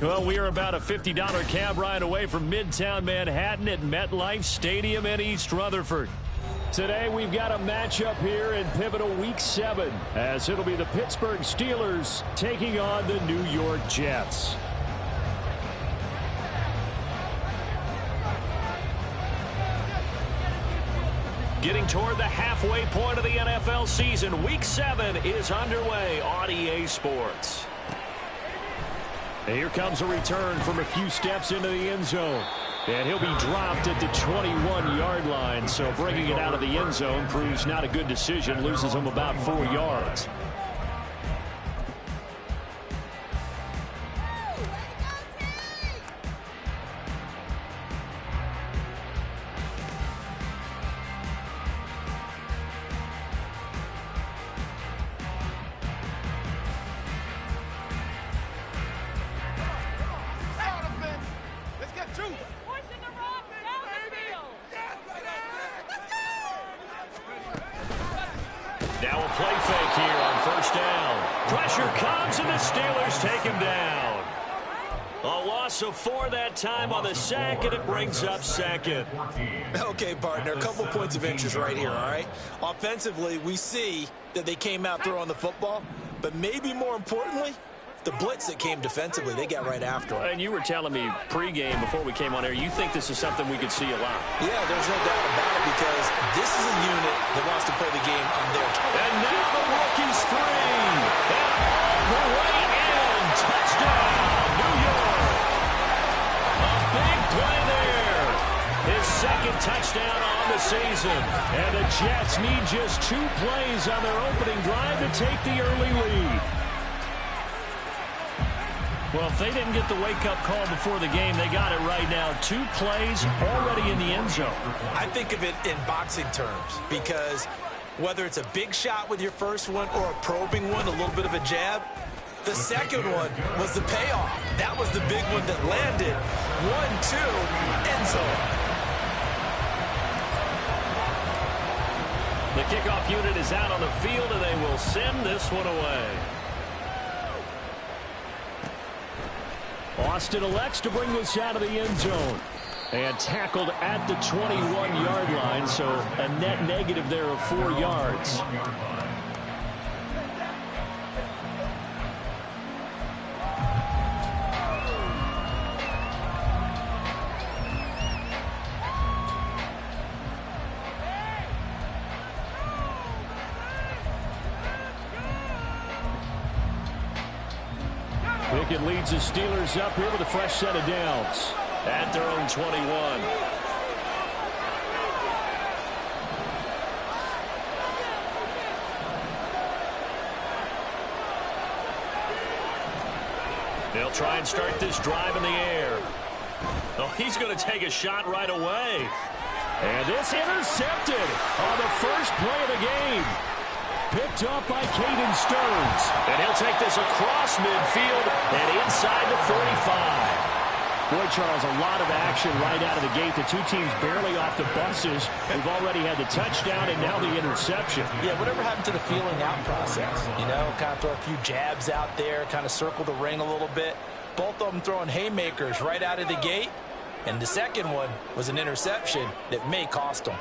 Well, we are about a $50 cab ride away from Midtown Manhattan at MetLife Stadium in East Rutherford. Today, we've got a matchup here in pivotal Week 7, as it'll be the Pittsburgh Steelers taking on the New York Jets. Getting toward the halfway point of the NFL season, Week 7 is underway on EA Sports. And here comes a return from a few steps into the end zone. And he'll be dropped at the 21-yard line, so bringing it out of the end zone proves not a good decision, loses him about 4 yards. Now a play fake here on first down. Pressure comes and the Steelers take him down. A loss of 4 that time on the sack, and it brings up second. Okay, partner, a couple points of interest right here, all right? Offensively, we see that they came out throwing the football, but maybe more importantly, the blitz that came defensively, they got right after him. And you were telling me pregame before we came on air, you think this is something we could see a lot. Yeah, there's no doubt about it, because this is a unit that wants to play the game on their terms. And now the rookie's free. And all the way in. Touchdown, New York. A big play there. His second touchdown on the season. And the Jets need just 2 plays on their opening drive to take the early lead. Well, if they didn't get the wake-up call before the game, they got it right now. 2 plays already in the end zone. I think of it in boxing terms, because whether it's a big shot with your first one or a probing one, a little bit of a jab, the second one was the payoff. That was the big one that landed. 1-2, end zone. The kickoff unit is out on the field, and they will send this one away. Austin elects to bring this out of the end zone. And tackled at the 21-yard line, so a net negative there of 4 yards. Pickett leads the Steelers up here with a fresh set of downs at their own 21. They'll try and start this drive in the air. Oh, he's going to take a shot right away. And this intercepted on the first play of the game. Picked up by Caden Stearns. And he'll take this across midfield and inside the 45. Boy, Charles, a lot of action right out of the gate. The 2 teams barely off the buses. We've already had the touchdown and now the interception. Yeah, whatever happened to the feeling out process? You know, kind of throw a few jabs out there, kind of circle the ring a little bit. Both of them throwing haymakers right out of the gate. And the second one was an interception that may cost them.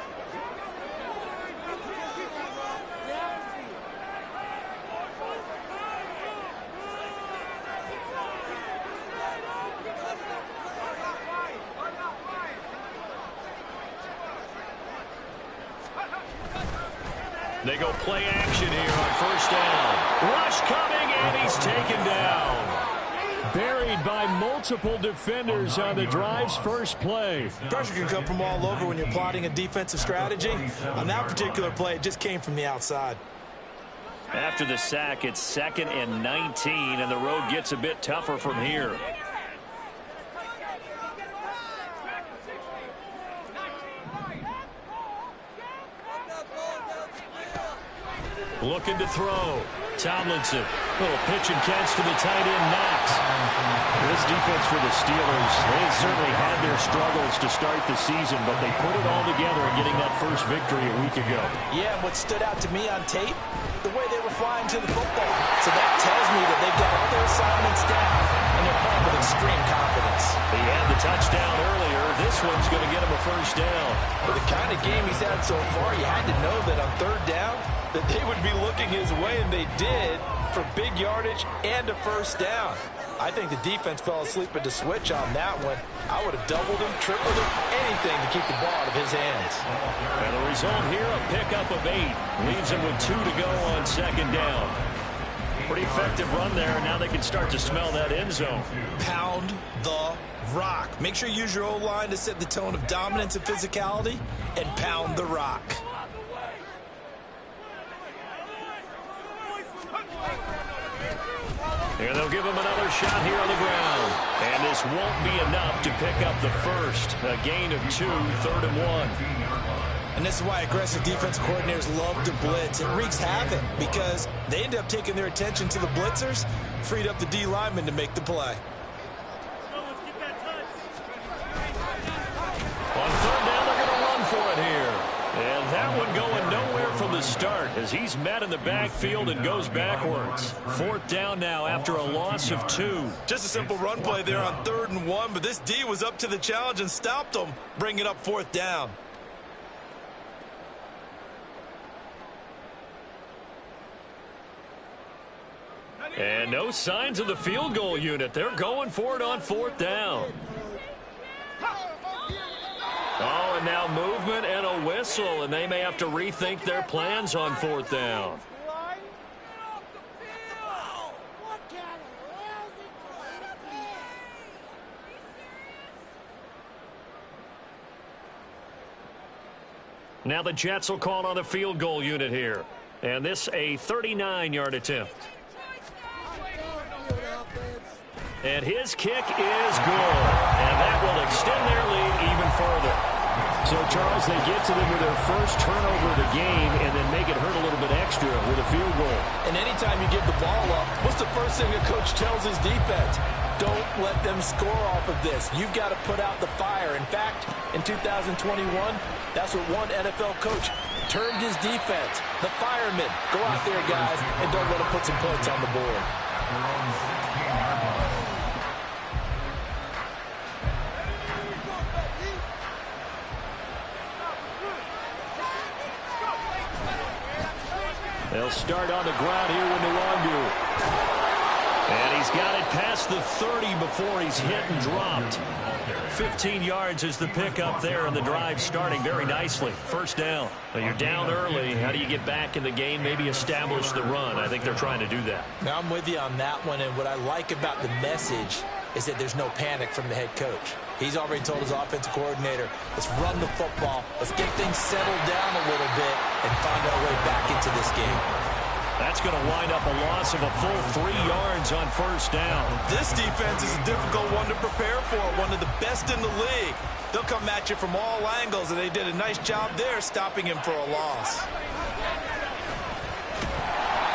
They go play action here on first down. Rush coming, and he's taken down. Buried by multiple defenders on the drive's first play. Pressure can come from all over when you're plotting a defensive strategy. On that particular play, it just came from the outside. After the sack, it's 2nd and 19, and the road gets a bit tougher from here. Looking to throw. Tomlinson. Little pitch and catch to the tight end, Knox. This defense for the Steelers, they certainly had their struggles to start the season, but they put it all together in getting that first victory a week ago. Yeah, what stood out to me on tape, the way they were flying to the football. So that tells me that they've got all their assignments down, and they're playing with extreme one's going to get him a first down. With the kind of game he's had so far, you had to know that on third down that they would be looking his way, and they did, for big yardage and a first down. I think the defense fell asleep at the switch on that one. I would have doubled him, tripled him, anything to keep the ball out of his hands. And the result here, a pickup of 8. Leaves him with 2 to go on second down. Pretty effective run there, and now they can start to smell that end zone. Pound the rock. Make sure you use your O-line to set the tone of dominance and physicality, and pound the rock. And they'll give him another shot here on the ground. And this won't be enough to pick up the first. A gain of 2, 3rd and 1. And this is why aggressive defense coordinators love to blitz. It wreaks havoc because they end up taking their attention to the blitzers, freed up the D lineman to make the play. On third down, they're going to run for it here. And that one going nowhere from the start as he's met in the backfield and goes backwards. 4th down now after a loss of 2. Just a simple run play there on 3rd and 1, but this D was up to the challenge and stopped them, bringing up 4th down. And no signs of the field goal unit. They're going for it on 4th down. Oh, and now movement and a whistle, and they may have to rethink their plans on 4th down. Now the Jets will call on a field goal unit here. And this a 39-yard attempt. And his kick is good. And that will extend their lead even further. So, Charles, they get to them with their first turnover of the game and then make it hurt a little bit extra with a field goal. And anytime you give the ball up, what's the first thing a coach tells his defense? Don't let them score off of this. You've got to put out the fire. In fact, in 2021, that's what one NFL coach termed his defense. The firemen. Go out there, guys, and don't let them put some points on the board. They'll start on the ground here with Nwangu. And he's got it past the 30 before he's hit and dropped. 15 yards is the pickup there, and the drive starting very nicely. First down. Now you're down early. How do you get back in the game? Maybe establish the run. I think they're trying to do that. Now I'm with you on that one, and what I like about the message is that there's no panic from the head coach. He's already told his offensive coordinator, let's run the football, let's get things settled down a little bit and find our way back into this game. That's going to wind up a loss of a full 3 yards on first down. This defense is a difficult one to prepare for, one of the best in the league. They'll come at you from all angles, and they did a nice job there stopping him for a loss.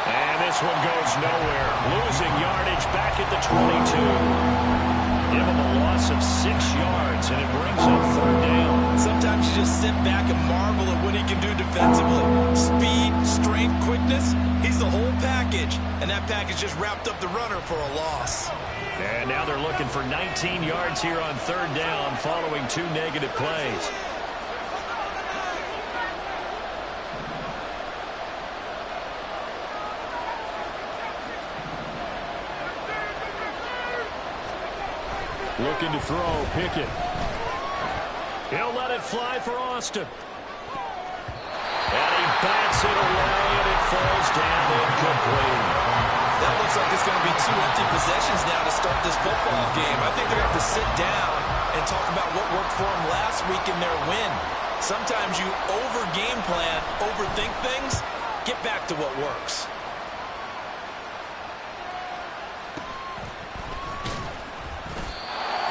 And this one goes nowhere. Losing yardage back at the 22. Give him a loss of 6 yards, and it brings up third down. Sometimes you just sit back and marvel at what he can do defensively. Speed, strength, quickness, he's the whole package. And that package just wrapped up the runner for a loss. And now they're looking for 19 yards here on third down following 2 negative plays. Looking to throw, Pickett. He'll let it fly for Austin. And he bats it away, and it falls down incomplete. That looks like it's going to be 2 empty possessions now to start this football game. I think they're going to have to sit down and talk about what worked for them last week in their win. Sometimes you over-game plan, overthink things, get back to what works.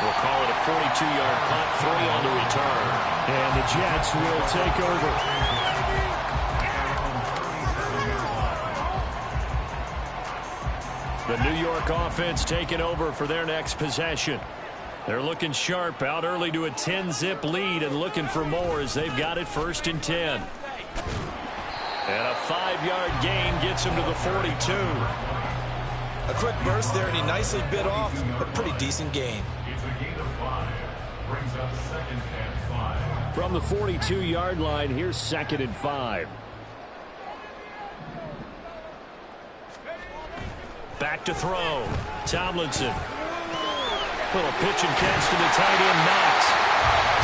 We'll call it a 42-yard punt, 3 on the return. And the Jets will take over. The New York offense taking over for their next possession. They're looking sharp, out early to a 10-zip lead and looking for more as they've got it 1st and 10. And a 5-yard gain gets him to the 42. A quick burst there, and he nicely bit off a pretty decent gain. Brings up 2nd and 5. From the 42-yard line, here's 2nd and 5. Back to throw. Tomlinson. Little pitch and catch to the tight end, Knox.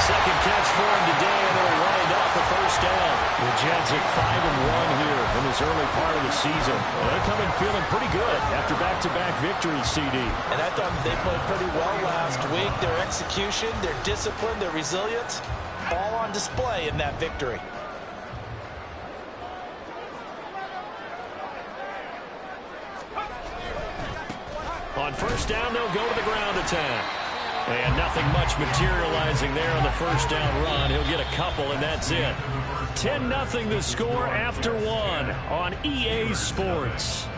Second catch for him today, and it'll wind up a first down. The Jets at 5-1 here in this early part of the season. They're coming feeling pretty good after back-to-back victories, CD. And I thought they played pretty well last week. Their execution, their discipline, their resilience, all on display in that victory. On first down, they'll go to the ground attack. And nothing much materializing there on the first down run. He'll get a couple, and that's it. 10-0 the score after one on EA Sports.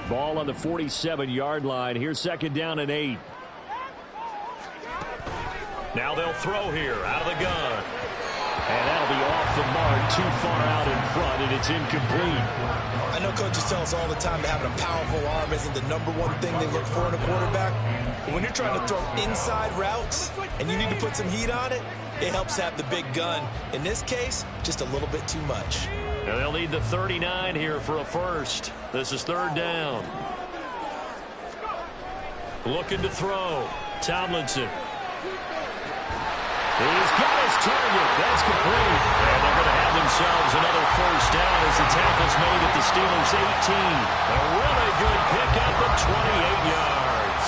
Ball on the 47-yard line. Here's 2nd down and 8. Now they'll throw here out of the gun. And that'll be off the mark, too far out in front, and it's incomplete. I know coaches tell us all the time that having a powerful arm isn't the #1 thing they look for in a quarterback. But when you're trying to throw inside routes and you need to put some heat on it, it helps have the big gun. In this case, just a little bit too much. And they'll need the 39 here for a first. This is 3rd down. Looking to throw. Tomlinson. He's got his target. That's complete. And they're going to have themselves another first down as the tackle's made at the Steelers' 18. A really good pickup of 28 yards.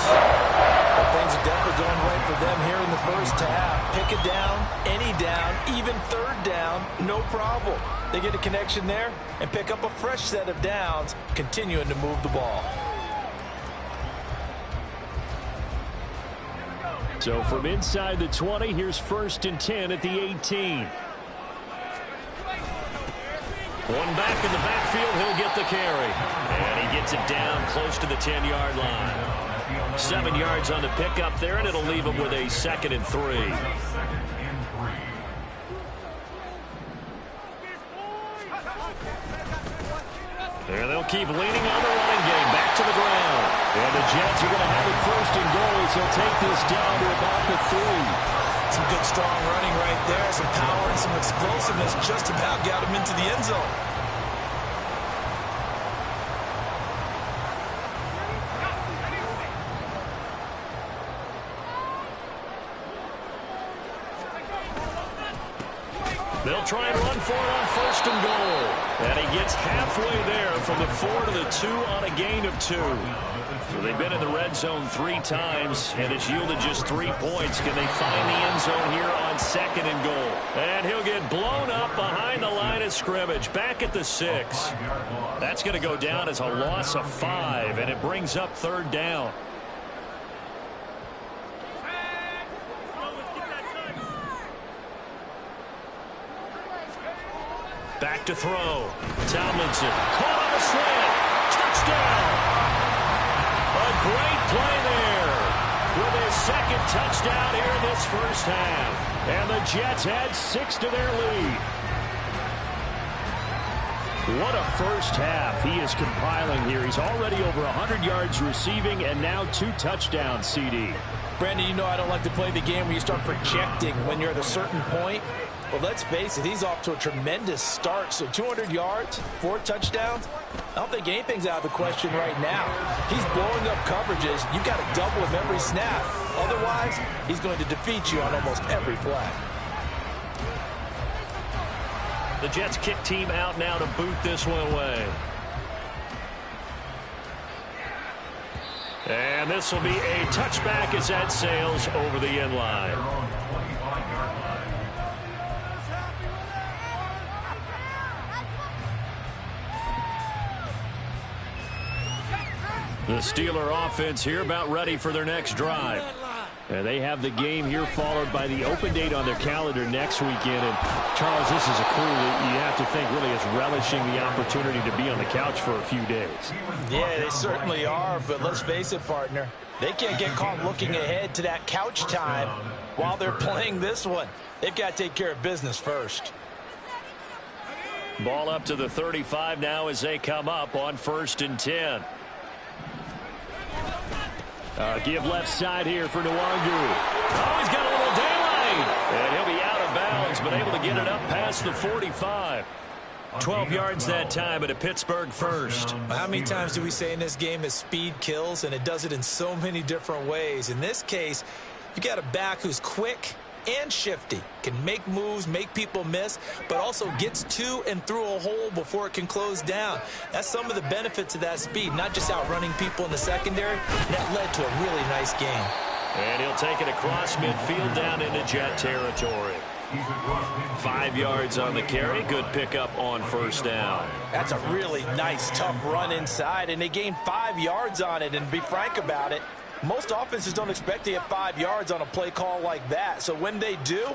Well, things are definitely going right for them here in the first half. Pick a down, any down, even 3rd down, no problem. They get a connection there and pick up a fresh set of downs, continuing to move the ball. So from inside the 20, here's 1st and 10 at the 18. One back in the backfield, he'll get the carry. And he gets it down close to the 10-yard line. 7 yards on the pickup there, and it'll leave him with a 2nd and 3. And they'll keep leaning on the running game. Back to the ground. And the Jets are going to have it 1st and goal as they'll take this down to about the 3. Some good strong running right there. Some power and some explosiveness just about got him into the end zone. They'll try and run for it on 1st and goal. And he gets halfway there from the 4 to the 2 on a gain of 2. So they've been in the red zone 3 times, and it's yielded just 3 points. Can they find the end zone here on 2nd and goal? And he'll get blown up behind the line of scrimmage, back at the 6. That's going to go down as a loss of 5, and it brings up 3rd down. Back to throw. Tomlinson caught on a slant. Touchdown. A great play there with his 2nd touchdown here in this first half. And the Jets add 6 to their lead. What a first half he is compiling here. He's already over 100 yards receiving and now 2 touchdowns, CD. Brandon, you know I don't like to play the game where you start projecting when you're at a certain point. Well, let's face it, he's off to a tremendous start. So 200 yards, 4 touchdowns. I don't think anything's out of the question right now. He's blowing up coverages. You've got to double him every snap. Otherwise, he's going to defeat you on almost every play. The Jets kick team out now to boot this one away. And this will be a touchback as that sails over the end line. The Steeler offense here about ready for their next drive. And they have the game here followed by the open date on their calendar next weekend. And, Charles, this is a crew that you have to think really is relishing the opportunity to be on the couch for a few days. Yeah, they certainly are, but let's face it, partner. They can't get caught looking ahead to that couch time while they're playing this one. They've got to take care of business first. Ball up to the 35 now as they come up on 1st and 10. Give left side here for Nwangu. Oh, he's got a little daylight. And he'll be out of bounds, but able to get it up past the 45. 12 yards that time at a Pittsburgh first. How many times do we say in this game that speed kills, and it does it in so many different ways? In this case, you got a back who's quick and shifty, can make moves, make people miss, but also gets to and through a hole before it can close down. That's some of the benefits of that speed, not just outrunning people in the secondary. That led to a really nice game. And he'll take it across midfield down into Jet territory. 5 yards on the carry. Good pickup on 1st down. That's a really nice, tough run inside, and they gained 5 yards on it. And to be frank about it, most offenses don't expect to get 5 yards on a play call like that. So when they do,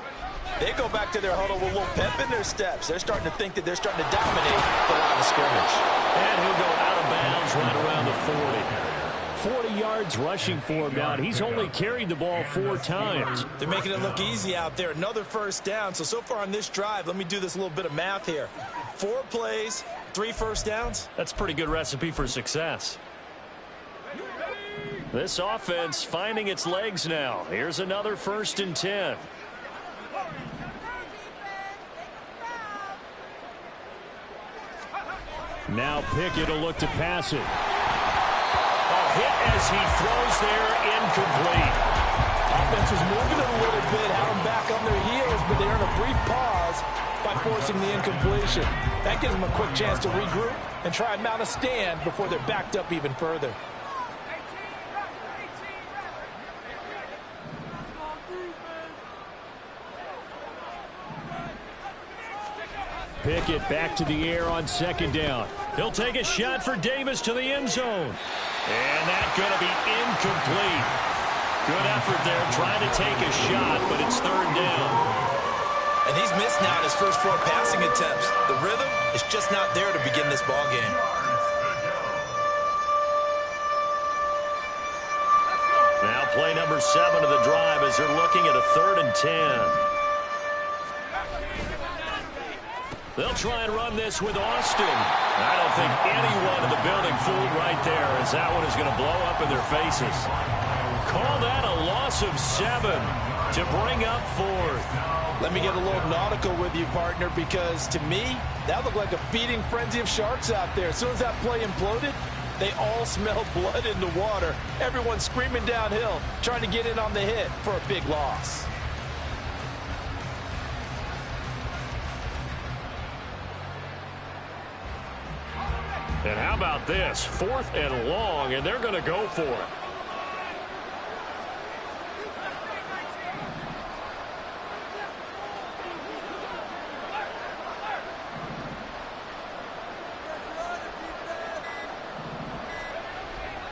they go back to their huddle with a little pep in their steps. They're starting to think that they're starting to dominate the line of scrimmage. And he'll go out of bounds right around the 40. 40 yards rushing for him now. He's only carried the ball 4 times. They're making it look easy out there. Another 1st down. So far on this drive, let me do this little bit of math here. 4 plays, 3 first downs. That's a pretty good recipe for success. This offense finding its legs now. Here's another 1st and 10. Now Pickett will look to pass it. A hit as he throws there, incomplete. Offense was moving it a little bit, had them back on their heels, but they earn a brief pause by forcing the incompletion. That gives them a quick chance to regroup and try and mount a stand before they're backed up even further. Pickett back to the air on 2nd down. He'll take a shot for Davis to the end zone. And that's going to be incomplete. Good effort there trying to take a shot, but it's 3rd down. And he's missed now in his first 4 passing attempts. The rhythm is just not there to begin this ball game. Now play number 7 of the drive as they're looking at a 3rd and 10. They'll try and run this with Austin. I don't think anyone in the building fooled right there, as that one is going to blow up in their faces. Call that a loss of 7 to bring up 4th. Let me get a little nautical with you, partner, because to me, that looked like a feeding frenzy of sharks out there. As soon as that play imploded, they all smelled blood in the water. Everyone screaming downhill, trying to get in on the hit for a big loss. And how about this? 4th and long, and they're going to go for it.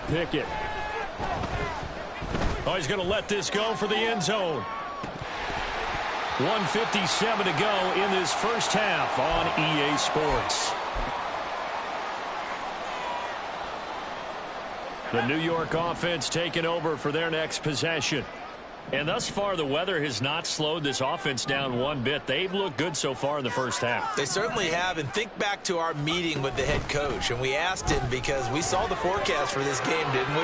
Pickett. Oh, he's going to let this go for the end zone. 1:57 to go in this first half on EA Sports. The New York offense taking over for their next possession. And thus far, the weather has not slowed this offense down one bit. They've looked good so far in the first half. They certainly have. And think back to our meeting with the head coach. And we asked him because we saw the forecast for this game, didn't we?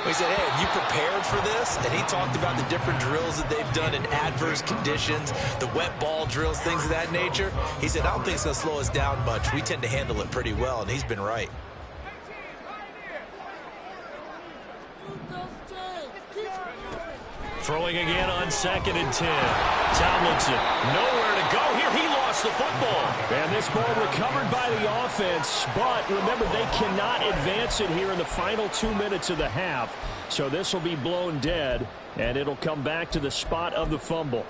We said, hey, have you prepared for this? And he talked about the different drills that they've done in adverse conditions, the wet ball drills, things of that nature. He said, I don't think it's going to slow us down much. We tend to handle it pretty well, and he's been right. Throwing again on 2nd and 10. Tomlinson, nowhere to go here. He lost the football. And this ball recovered by the offense, but remember, they cannot advance it here in the final 2 minutes of the half. So this will be blown dead, and it'll come back to the spot of the fumble.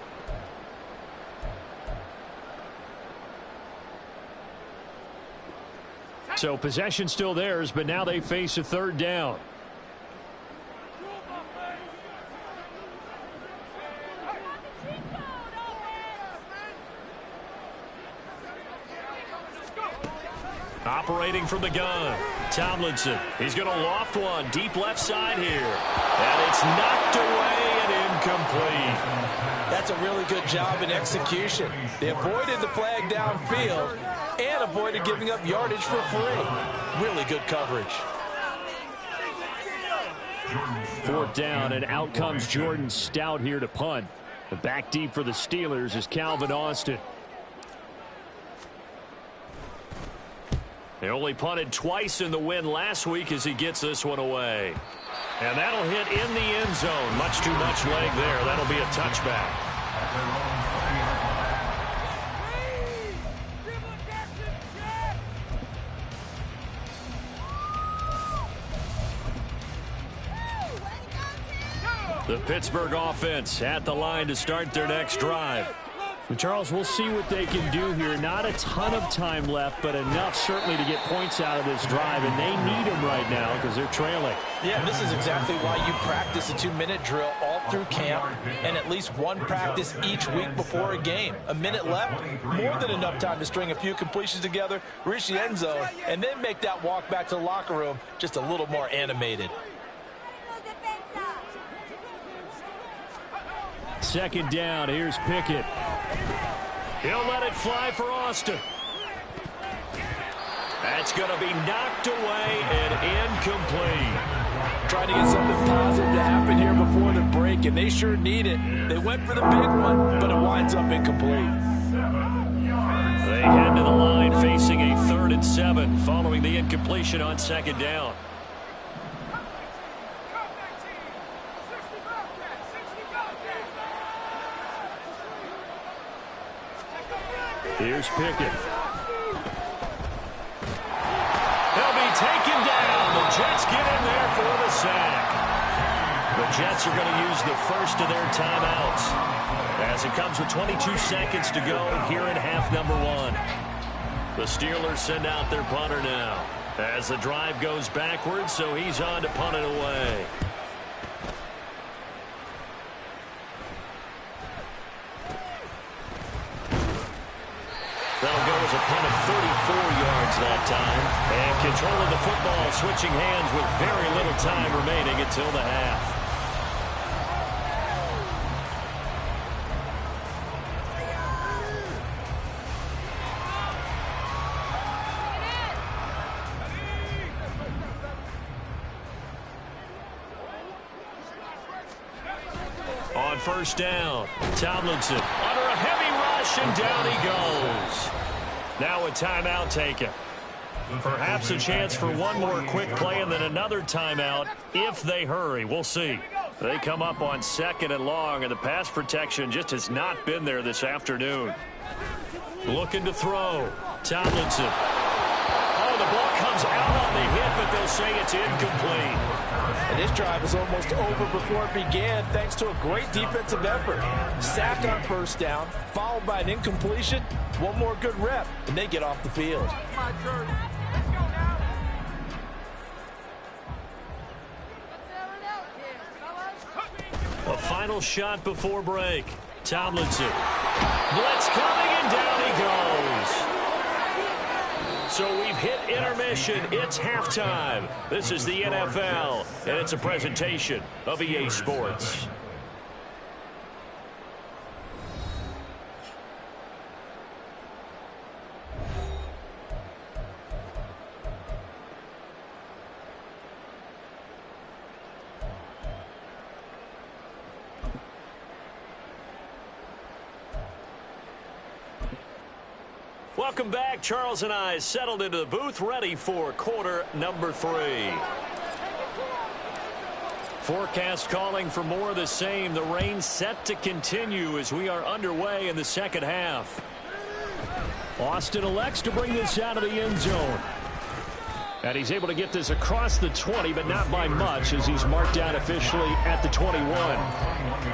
So possession still theirs, but now they face a 3rd down. Operating from the gun, Tomlinson. He's going to loft one deep left side here. And it's knocked away and incomplete. That's a really good job in execution. They avoided the flag downfield and avoided giving up yardage for free. Really good coverage. 4th down, and out comes Jordan Stout here to punt. The back deep for the Steelers is Calvin Austin. They only punted twice in the win last week as he gets this one away. And that'll hit in the end zone. Much too much leg there. That'll be a touchback. The Pittsburgh offense at the line to start their next drive. And Charles, we'll see what they can do here. Not a ton of time left, but enough certainly to get points out of this drive, and they need them right now because they're trailing. Yeah, this is exactly why you practice a 2-minute drill all through camp and at least one practice each week before a game. A minute left, more than enough time to string a few completions together, reach the end zone, and then make that walk back to the locker room just a little more animated. 2nd down, here's Pickett. He'll let it fly for Austin. That's going to be knocked away and incomplete. Trying to get something positive to happen here before the break, and they sure need it. They went for the big one, but it winds up incomplete. They head to the line facing a 3rd and 7 following the incompletion on 2nd down. Here's Pickett. They'll be taken down. The Jets get in there for the sack. The Jets are going to use the first of their timeouts as it comes with 22 seconds to go here in half number 1. The Steelers send out their punter now as the drive goes backwards, so he's on to punt it away. That'll go as a punt of 34 yards that time. And control of the football switching hands with very little time remaining until the half. On 1st down, Tomlinson under a heavy rush, and down he goes. Now a timeout taken. Perhaps a chance for one more quick play and then another timeout if they hurry. We'll see. They come up on 2nd and long, and the pass protection just has not been there this afternoon. Looking to throw. Tomlinson. Oh, the ball comes out on the hit, but they'll say it's incomplete. And this drive is almost over before it began thanks to a great defensive effort. Sack on 1st down, followed by an incompletion. One more good rep, and they get off the field. A final shot before break. Tomlinson. Blitz coming, and down he goes. So we've hit intermission. It's halftime. This is the NFL, and it's a presentation of EA Sports. Welcome back. Charles and I settled into the booth, ready for quarter number 3. Forecast calling for more of the same. The rain set to continue as we are underway in the 2nd half. Austin elects to bring this out of the end zone. And he's able to get this across the 20, but not by much, as he's marked out officially at the 21.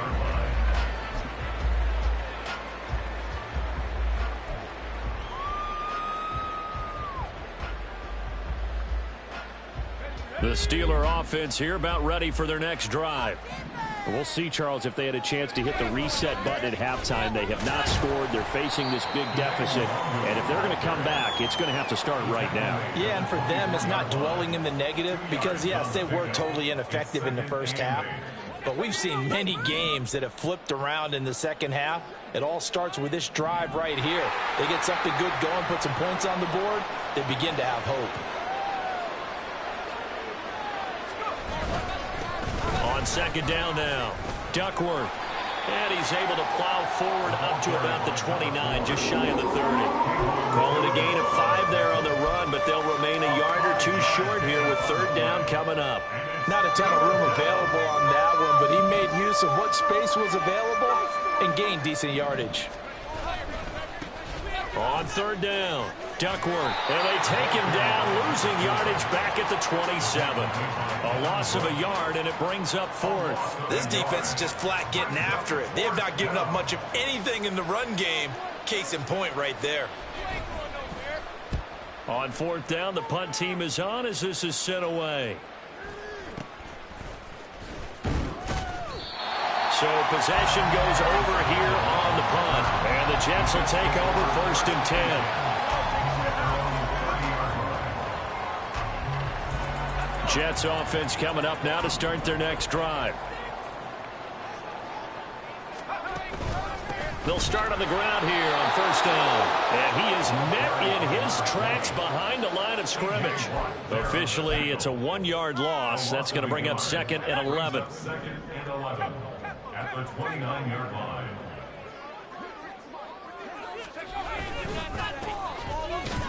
The Steeler offense here about ready for their next drive. We'll see, Charles, if they had a chance to hit the reset button at halftime. They have not scored. They're facing this big deficit. And if they're going to come back, it's going to have to start right now. Yeah, and for them, it's not dwelling in the negative because, yes, they were totally ineffective in the first half. But we've seen many games that have flipped around in the second half. It all starts with this drive right here. They get something good going, put some points on the board, they begin to have hope. On second down now, Duckworth. And he's able to plow forward up to about the 29, just shy of the 30. Call it a gain of 5 there on the run, but they'll remain a yard or two short here with third down coming up. Not a ton of room available on that one, but he made use of what space was available and gained decent yardage. On third down, Duckworth, and they take him down, losing yardage back at the 27. A loss of a yard, and it brings up fourth. This defense is just flat getting after it. They have not given up much of anything in the run game. Case in point right there. On fourth down, the punt team is on as this is sent away. So possession goes over here on the punt. And the Jets will take over first and 10. Jets offense coming up now to start their next drive. They'll start on the ground here on first down. And he is met in his tracks behind the line of scrimmage. Officially, it's a 1-yard loss. That's going to bring up second and 11. Second and 11 at the 29-yard line.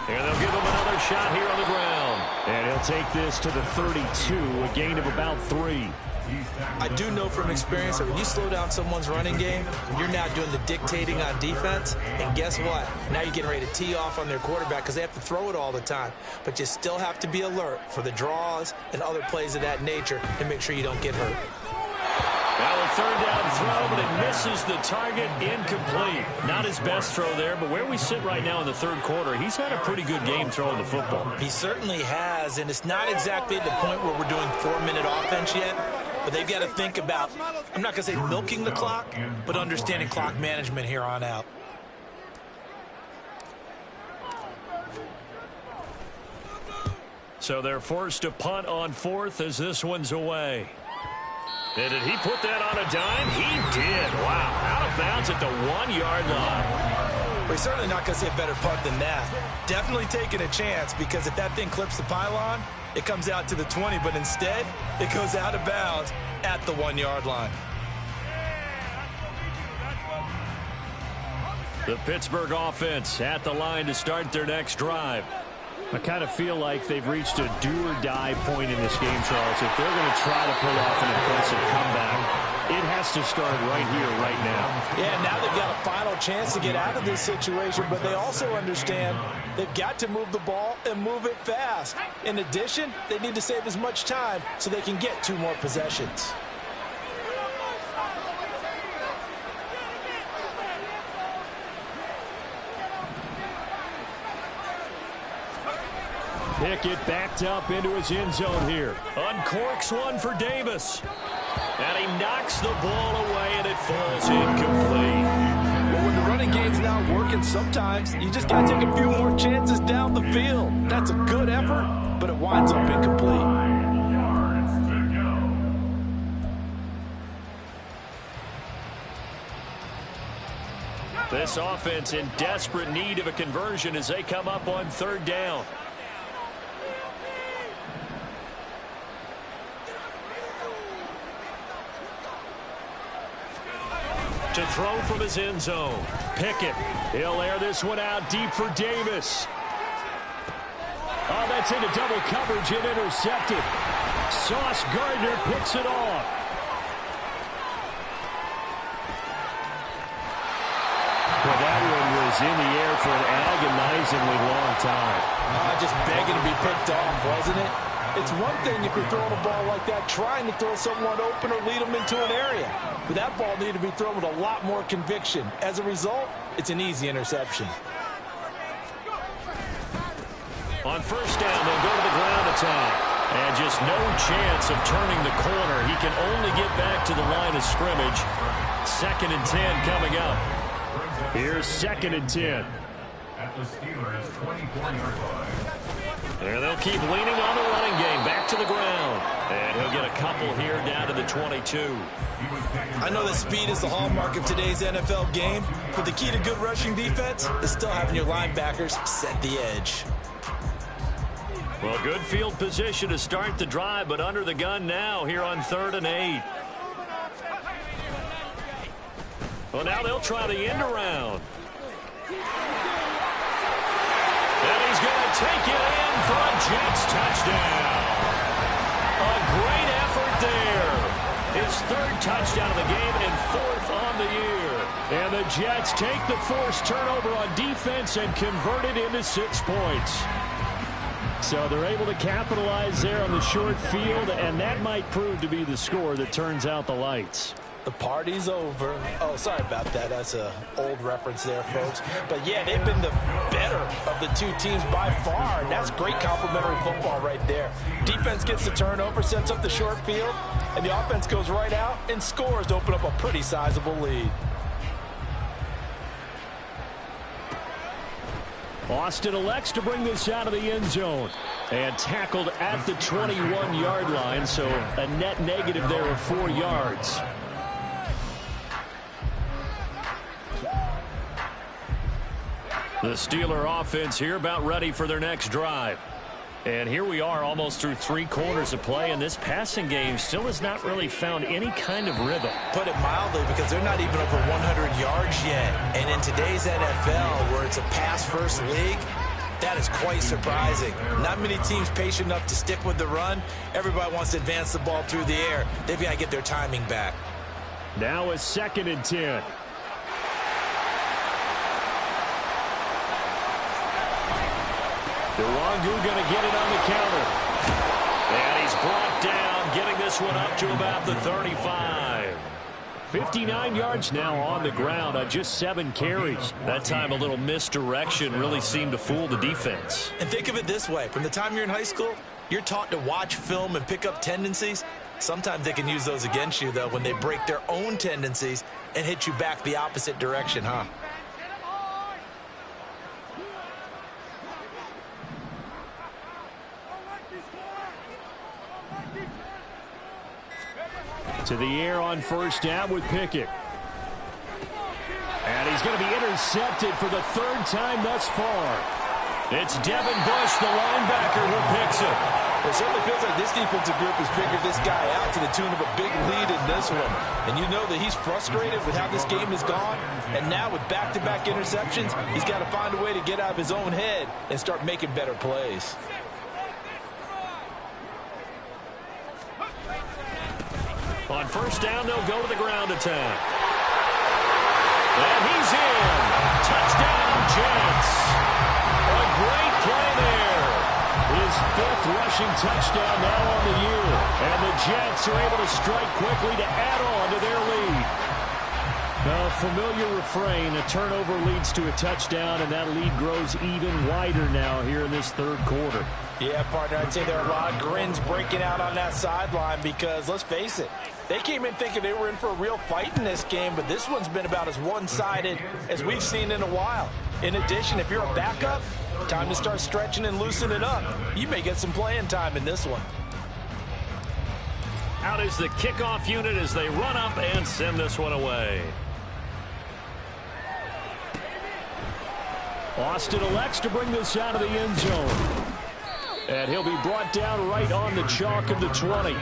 And they'll give him another shot here on the ground. And he'll take this to the 32, a gain of about 3. I do know from experience that when you slow down someone's running game, you're now doing the dictating on defense. And guess what? Now you're getting ready to tee off on their quarterback because they have to throw it all the time. But you still have to be alert for the draws and other plays of that nature to make sure you don't get hurt. Now a third down throw, but it misses the target, incomplete. Not his best throw there, but where we sit right now in the third quarter, he's had a pretty good game throwing the football. He certainly has, and it's not exactly at the point where we're doing 4-minute offense yet, but they've got to think about, I'm not going to say milking the clock, but understanding clock management here on out. So they're forced to punt on fourth as this one's away. And did he put that on a dime? He did. Wow. Out of bounds at the 1-yard line. We're certainly not going to see a better punt than that. Definitely taking a chance because if that thing clips the pylon, it comes out to the 20, but instead it goes out of bounds at the 1-yard line. The Pittsburgh offense at the line to start their next drive. I kind of feel like they've reached a do-or-die point in this game, Charles. If they're going to try to pull off an impressive comeback, it has to start right here, right now. Yeah, now they've got a final chance to get out of this situation, but they also understand they've got to move the ball and move it fast. In addition, they need to save as much time so they can get 2 more possessions. Pickett backed up into his end zone here. Uncorks one for Davis. And he knocks the ball away, and it falls incomplete. Well, when the running game's not working, sometimes you just got to take a few more chances down the field. That's a good effort, but it winds up incomplete. This offense in desperate need of a conversion as they come up on third down. To throw from his end zone. Pickett. He'll air this one out deep for Davis. Oh, that's into double coverage and intercepted. Sauce Gardner picks it off. Well, that one was in the air for an agonizingly long time. Just begging to be picked off, wasn't it? It's one thing if you're throwing a ball like that, trying to throw someone open or lead them into an area. But that ball needed to be thrown with a lot more conviction. As a result, it's an easy interception. On first down, they'll go to the ground attack. And just just no chance of turning the corner. He can only get back to the line of scrimmage. 2nd and 10 coming up. Here's 2nd and 10. At the Steelers' 24-yard line. And they'll keep leaning on the running game. Back to the ground. And he'll get a couple here down to the 22. I know that speed is the hallmark of today's NFL game, but the key to good rushing defense is still having your linebackers set the edge. Well, good field position to start the drive, but under the gun now here on 3rd and 8. Well, now they'll try the end around. And he's going to take it in for a Jets touchdown. A great effort there. His 3rd touchdown of the game and 4th on the year. And the Jets take the forced turnover on defense and convert it into 6 points. So they're able to capitalize there on the short field, and that might prove to be the score that turns out the lights. The party's over. Oh, sorry about that. That's an old reference there, folks. But, yeah, they've been the better of the two teams by far, and that's great complimentary football right there. Defense gets the turnover, sets up the short field, and the offense goes right out and scores to open up a pretty sizable lead. Austin elects to bring this out of the end zone and tackled at the 21-yard line, so a net negative there of 4 yards. The Steeler offense here about ready for their next drive. And here we are almost through 3 quarters of play, and this passing game still has not really found any kind of rhythm. Put it mildly, because they're not even over 100 yards yet. And in today's NFL, where it's a pass-first league, that is quite surprising. Not many teams patient enough to stick with the run. Everybody wants to advance the ball through the air. They've got to get their timing back. Now a 2nd and 10. Nwangu going to get it on the counter. And he's brought down, getting this one up to about the 35. 59 yards now on the ground on just 7 carries. That time a little misdirection really seemed to fool the defense. And think of it this way. From the time you're in high school, you're taught to watch film and pick up tendencies. Sometimes they can use those against you, though, when they break their own tendencies and hit you back the opposite direction, huh? To the air on 1st down with Pickett. And he's going to be intercepted for the 3rd time thus far. It's Devin Bush, the linebacker, who picks it. It certainly feels like this defensive group has figured this guy out to the tune of a big lead in this one. And you know that he's frustrated with how this game has gone. And now with back-to-back interceptions, he's got to find a way to get out of his own head and start making better plays. On 1st down, they'll go to the ground attack. And he's in. Touchdown, Jets. A great play there. His 5th rushing touchdown now on the year. And the Jets are able to strike quickly to add on to their lead. A familiar refrain, a turnover leads to a touchdown, and that lead grows even wider now here in this 3rd quarter. Yeah, partner, I'd say there are a lot of grins breaking out on that sideline because, let's face it, they came in thinking they were in for a real fight in this game, but this one's been about as one-sided as we've seen in a while. In addition, if you're a backup, time to start stretching and loosening up. You may get some playing time in this one. Out is the kickoff unit as they run up and send this one away. Austin elects to bring this out of the end zone. And he'll be brought down right on the chalk of the 20.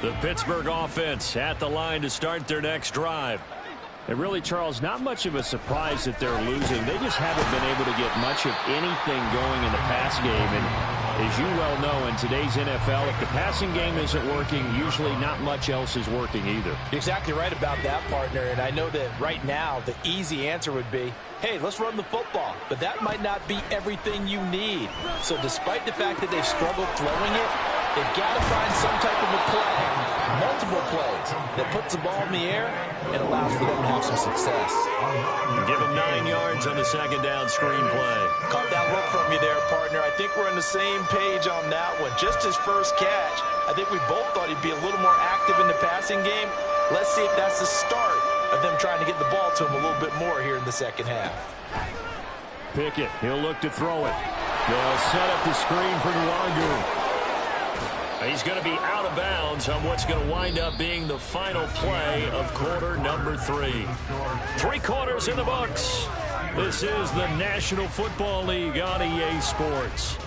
The Pittsburgh offense at the line to start their next drive. And really, Charles, not much of a surprise that they're losing. They just haven't been able to get much of anything going in the pass game. And As you well know, in today's NFL, if the passing game isn't working, usually not much else is working either. You're exactly right about that, partner. And I know that right now the easy answer would be, hey, let's run the football. But that might not be everything you need. So despite the fact that they've struggled throwing it, they've got to find some type of a play, multiple plays, that puts the ball in the air and allows for them to have some success. Give him 9 yards on the second down screen play. Caught that look from you there, partner. I think we're on the same page on that one. Just his first catch, I think we both thought he'd be a little more active in the passing game. Let's see if that's the start of them trying to get the ball to him a little bit more here in the second half. Pickett, he'll look to throw it. They'll set up the screen for Nwangu. He's going to be out of bounds on what's going to wind up being the final play of quarter number 3. 3 quarters in the books. This is the National Football League on EA Sports.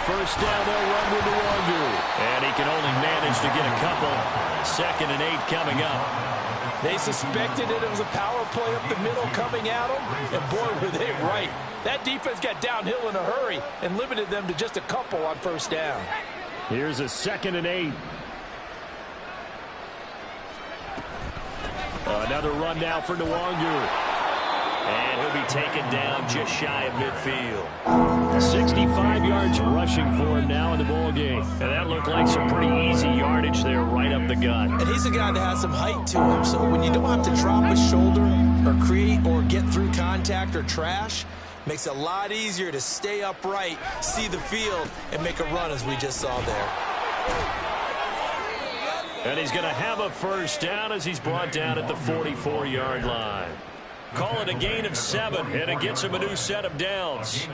First down, they'll run with Nwangu. And he can only manage to get a couple. 2nd and 8 coming up. They suspected that it was a power play up the middle coming at them. And boy, were they right. That defense got downhill in a hurry and limited them to just a couple on first down. Here's a 2nd and 8. Another run now for Nwangu. And he'll be taken down just shy of midfield. 65 yards rushing for him now in the ball game. And that looked like some pretty easy yardage there right up the gut. And he's a guy that has some height to him, so when you don't have to drop his shoulder or create or get through contact or trash, makes it a lot easier to stay upright, see the field, and make a run as we just saw there. And he's going to have a first down as he's brought down at the 44-yard line. Call it a gain of 7, and it gets him a new set of downs.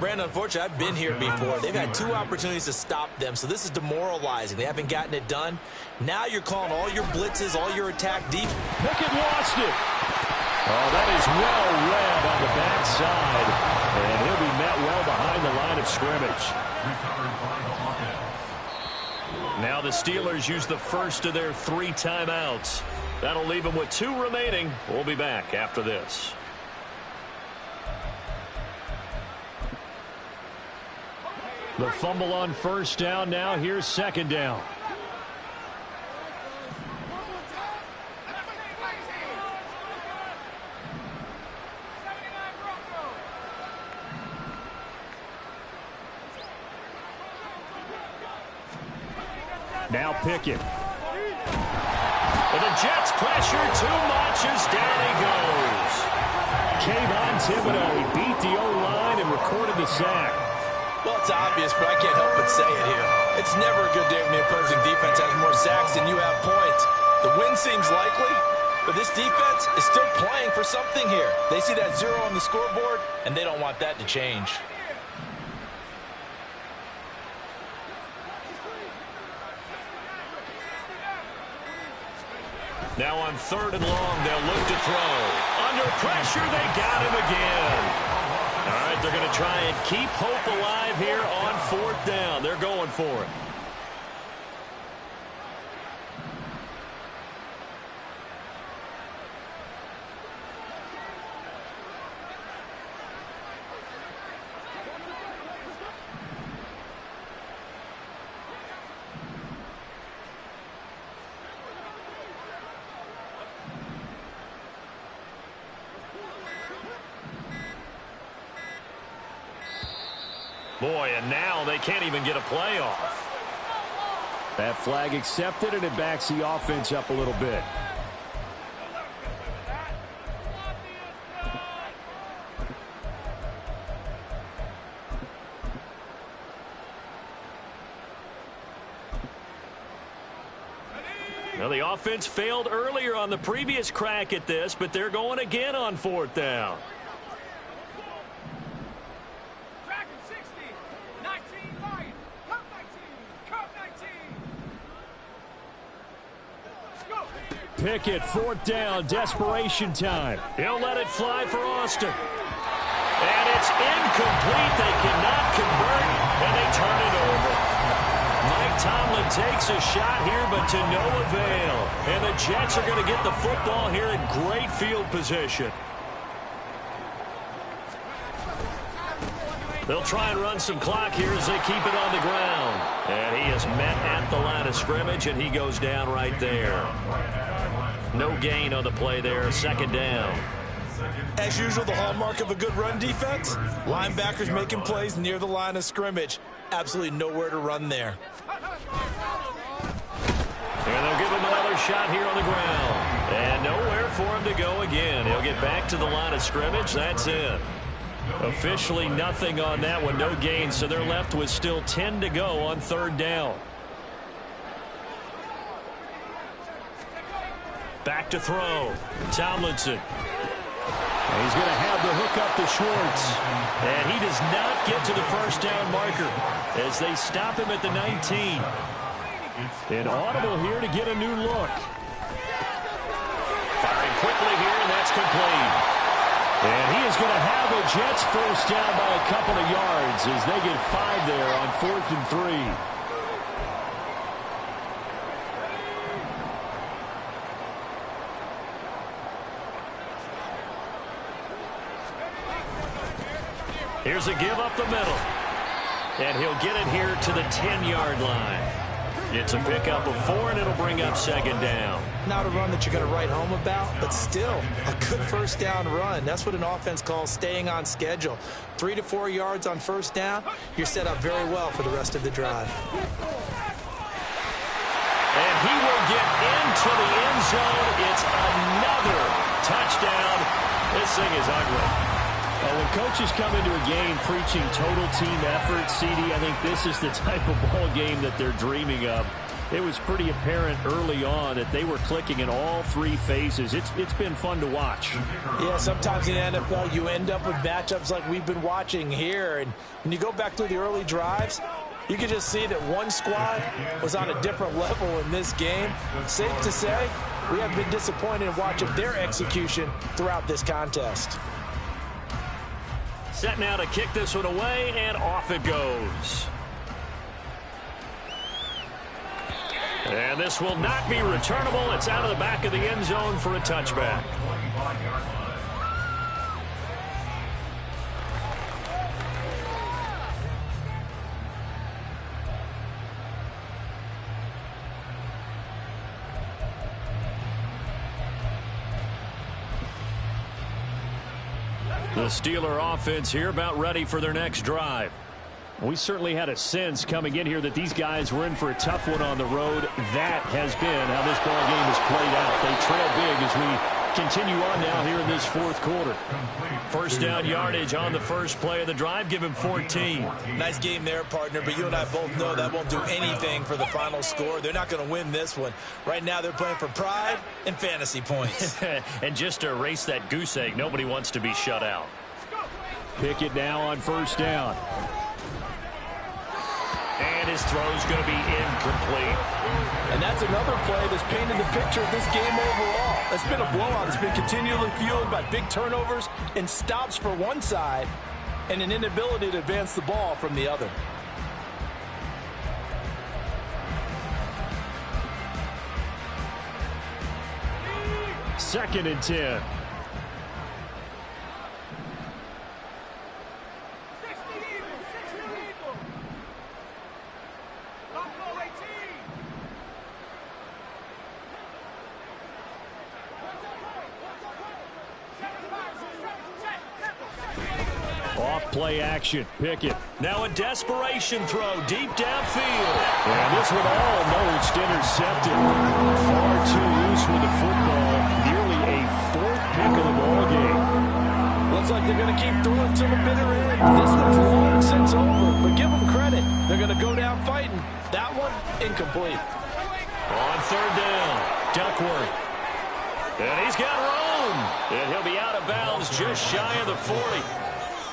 Brandon, unfortunately, I've been here before. They've had 2 opportunities to stop them, so this is demoralizing. They haven't gotten it done. Now you're calling all your blitzes, all your attack deep. Pickett lost it. Oh, that is well read on the backside, and he'll be met well behind the line of scrimmage. Now the Steelers use the first of their 3 timeouts. That'll leave them with 2 remaining. We'll be back after this. The fumble on first down. Now here's 2nd down. Now Pickett. But the Jets pressure too much as down he goes. Kayvon Thibodeau, he beat the O-line and recorded the sack. Well, it's obvious, but I can't help but say it here. It's never a good day when the opposing defense has more sacks than you have points. The win seems likely, but this defense is still playing for something here. They see that 0 on the scoreboard, and they don't want that to change. Now on 3rd and long, they'll look to throw. Under pressure, they got him again. All right, they're going to try and keep hope alive here on 4th down. They're going for it. Boy, and now they can't even get a play off. That flag accepted, and it backs the offense up a little bit. Now, the offense failed earlier on the previous crack at this, but they're going again on 4th down. Pickett, 4th down, desperation time. He'll let it fly for Austin. And it's incomplete. They cannot convert, and they turn it over. Mike Tomlin takes a shot here, but to no avail. And the Jets are going to get the football here in great field position. They'll try and run some clock here as they keep it on the ground. And he is met at the line of scrimmage, and he goes down right there. No gain on the play there, 2nd down. As usual, the hallmark of a good run defense, linebackers making plays near the line of scrimmage. Absolutely nowhere to run there. And they'll give him another shot here on the ground. And nowhere for him to go again. He'll get back to the line of scrimmage. That's it. Officially nothing on that one, no gain, so they're left with still 10 to go on 3rd down. Back to throw. Tomlinson. And he's going to have the hook up to Schwartz. And he does not get to the 1st down marker as they stop him at the 19. An audible here to get a new look. Firing quickly here, and that's complete. And he is going to have the Jets 1st down by a couple of yards as they get 5 there on 4th and 3. Here's a give up the middle. And he'll get it here to the 10-yard line. It's a pickup of 4, and it'll bring up 2nd down. Not a run that you're going to write home about, but still a good 1st down run. That's what an offense calls staying on schedule. 3 to 4 yards on 1st down, you're set up very well for the rest of the drive. And he will get into the end zone. It's another touchdown. This thing is ugly. Well, when coaches come into a game preaching total team effort, CD, I think this is the type of ball game that they're dreaming of. It was pretty apparent early on that they were clicking in all 3 phases. It's been fun to watch. Yeah, sometimes in the NFL you end up with matchups like we've been watching here. And when you go back through the early drives, you can just see that one squad was on a different level in this game. Safe to say, we have been disappointed in watching their execution throughout this contest. Set now to kick this one away, and off it goes. And this will not be returnable. It's out of the back of the end zone for a touchback. The Steeler offense here about ready for their next drive. We certainly had a sense coming in here that these guys were in for a tough one on the road. That has been how this ball game has played out. They trail big as we continue on now here in this 4th quarter. 1st down yardage on the first play of the drive. Give him 14. Nice game there, partner, but you and I both know that won't do anything for the final score. They're not going to win this one. Right now they're playing for pride and fantasy points. And just to erase that goose egg, nobody wants to be shut out. Pickett now on 1st down. And his throw's going to be incomplete. And that's another play that's painted the picture of this game overall. It's been a blowout. It's been continually fueled by big turnovers and stops for one side and an inability to advance the ball from the other. Second and 10. Off-play action. Pickett. Now a desperation throw deep downfield. And this one almost intercepted. Far too loose with the football. Nearly a 4th pick of the ball game. Looks like they're going to keep throwing to the bitter end. This one's long since over, but give them credit. They're going to go down fighting. That one, incomplete. On 3rd down, Duckworth. And he's got room. And he'll be out of bounds just shy of the 40.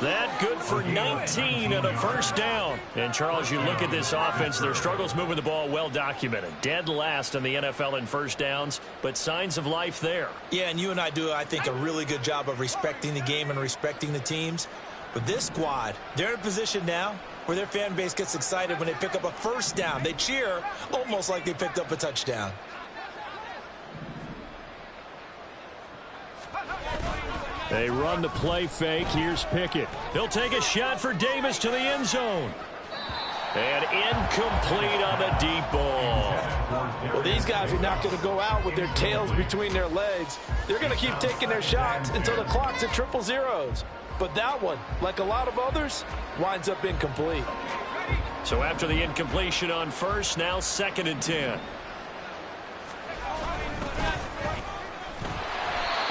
That good for 19 and a first down. And, Charles, you look at this offense, their struggles moving the ball well documented. Dead last in the NFL in first downs, but signs of life there. Yeah, and you and I do, I think, a really good job of respecting the game and respecting the teams. But this squad, they're in a position now where their fan base gets excited when they pick up a first down. They cheer almost like they picked up a touchdown. They run the play fake. Here's Pickett. He'll take a shot for Davis to the end zone. And incomplete on the deep ball. Well, these guys are not going to go out with their tails between their legs. They're going to keep taking their shots until the clock's at triple zeros. But that one, like a lot of others, winds up incomplete. So after the incompletion on first, now 2nd and 10.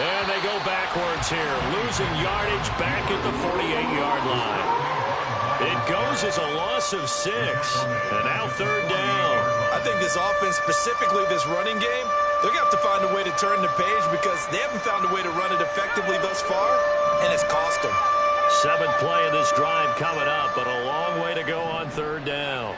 And they go backwards here, losing yardage back at the 48-yard line. It goes as a loss of 6, and now 3rd down. I think this offense, specifically this running game, they're going to have to find a way to turn the page because they haven't found a way to run it effectively thus far, and it's cost them. 7th play of this drive coming up, but a long way to go on 3rd down.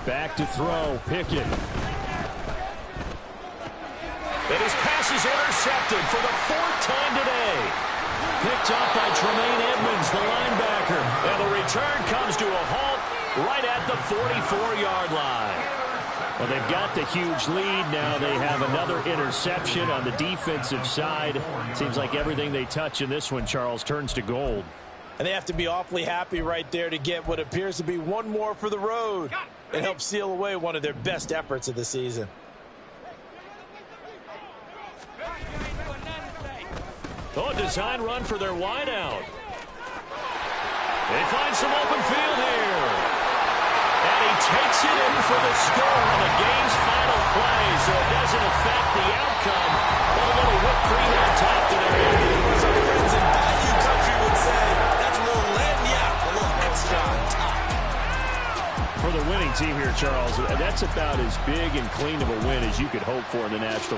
Back to throw, Pickett. And his pass is intercepted for the 4th time today. Picked up by Tremaine Edmonds, the linebacker. And the return comes to a halt right at the 44-yard line. Well, they've got the huge lead now. They have another interception on the defensive side. Seems like everything they touch in this one, Charles, turns to gold. And they have to be awfully happy right there to get what appears to be one more for the road. It helps seal away one of their best efforts of the season. Oh, a design run for their wideout. They find some open field here. And he takes it in for the score on the game's final play, so it doesn't affect the outcome. But a little whipped cream on top to their end. As our friends in Bayou Country would say, that's a little lagniappe, a little extra on top. For the winning team here, Charles, that's about as big and clean of a win as you could hope for in the National